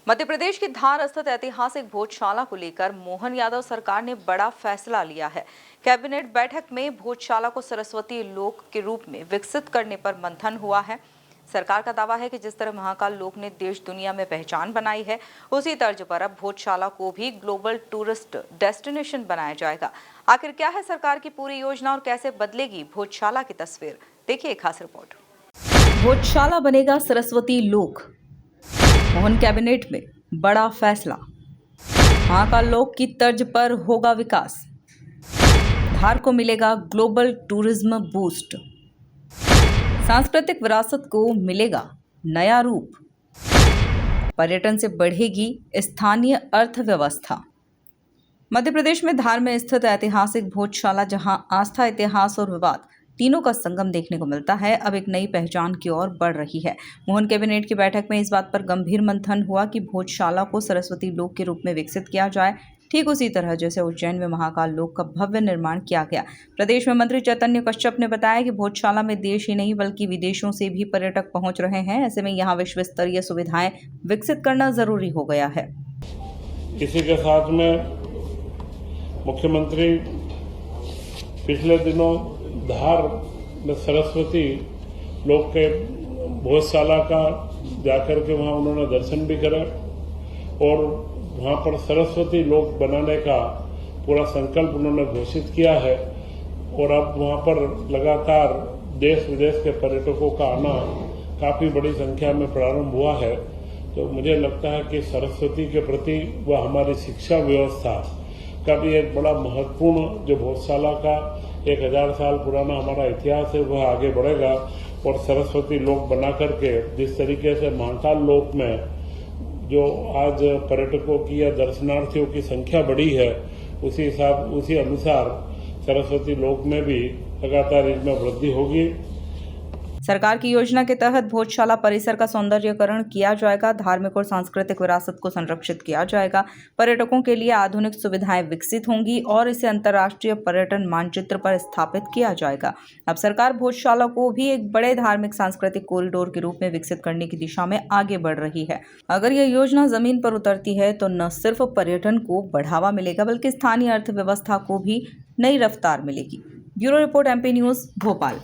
मध्य प्रदेश की धार स्थित ऐतिहासिक भोजशाला को लेकर मोहन यादव सरकार ने बड़ा फैसला लिया है। कैबिनेट बैठक में भोजशाला को सरस्वती लोक के रूप में विकसित करने पर मंथन हुआ है। सरकार का दावा है कि जिस तरह महाकाल लोक ने देश दुनिया में पहचान बनाई है, उसी तर्ज पर अब भोजशाला को भी ग्लोबल टूरिस्ट डेस्टिनेशन बनाया जाएगा। आखिर क्या है सरकार की पूरी योजना और कैसे बदलेगी भोजशाला की तस्वीर, देखिए एक खास रिपोर्ट। भोजशाला बनेगा सरस्वती लोक, मोहन कैबिनेट में बड़ा फैसला। महाकाल लोक की तर्ज पर होगा विकास, धार को मिलेगा ग्लोबल टूरिज्म बूस्ट, सांस्कृतिक विरासत को मिलेगा नया रूप, पर्यटन से बढ़ेगी स्थानीय अर्थव्यवस्था। मध्य प्रदेश में धार में स्थित ऐतिहासिक भोजशाला, जहां आस्था, इतिहास और विवाद तीनों का संगम देखने को मिलता है, अब एक नई पहचान की ओर बढ़ रही है। मोहन कैबिनेट की बैठक में इस बात पर गंभीर मंथन हुआ कि भोजशाला को सरस्वती लोक के रूप में विकसित किया जाए, ठीक उसी तरह जैसे उज्जैन में महाकाल लोक का भव्य निर्माण किया गया। प्रदेश में मंत्री चैतन्य कश्यप ने बताया कि भोजशाला में देश ही नहीं बल्कि विदेशों से भी पर्यटक पहुंच रहे हैं। ऐसे में यहाँ विश्व स्तरीय सुविधाएं विकसित करना जरूरी हो गया है। इसी के साथ में मुख्यमंत्री पिछले दिनों धार में सरस्वती लोक के भोजशाला का जाकर के वहां उन्होंने दर्शन भी करा और वहां पर सरस्वती लोक बनाने का पूरा संकल्प उन्होंने घोषित किया है। और अब वहां पर लगातार देश विदेश के पर्यटकों का आना काफी बड़ी संख्या में प्रारंभ हुआ है। तो मुझे लगता है कि सरस्वती के प्रति व हमारी शिक्षा व्यवस्था का भी एक बड़ा महत्वपूर्ण जो भोजशाला का 1000 साल पुराना हमारा इतिहास है वह आगे बढ़ेगा। और सरस्वती लोक बना करके जिस तरीके से महाकाल लोक में जो आज पर्यटकों की या दर्शनार्थियों की संख्या बढ़ी है, उसी अनुसार सरस्वती लोक में भी लगातार इसमें वृद्धि होगी। सरकार की योजना के तहत भोजशाला परिसर का सौंदर्यीकरण किया जाएगा, धार्मिक और सांस्कृतिक विरासत को संरक्षित किया जाएगा, पर्यटकों के लिए आधुनिक सुविधाएं विकसित होंगी और इसे अंतर्राष्ट्रीय पर्यटन मानचित्र पर स्थापित किया जाएगा। अब सरकार भोजशाला को भी एक बड़े धार्मिक सांस्कृतिक कॉरिडोर के रूप में विकसित करने की दिशा में आगे बढ़ रही है। अगर यह योजना जमीन पर उतरती है तो न सिर्फ पर्यटन को बढ़ावा मिलेगा बल्कि स्थानीय अर्थव्यवस्था को भी नई रफ्तार मिलेगी। Bureau report, MP news, Bhopal.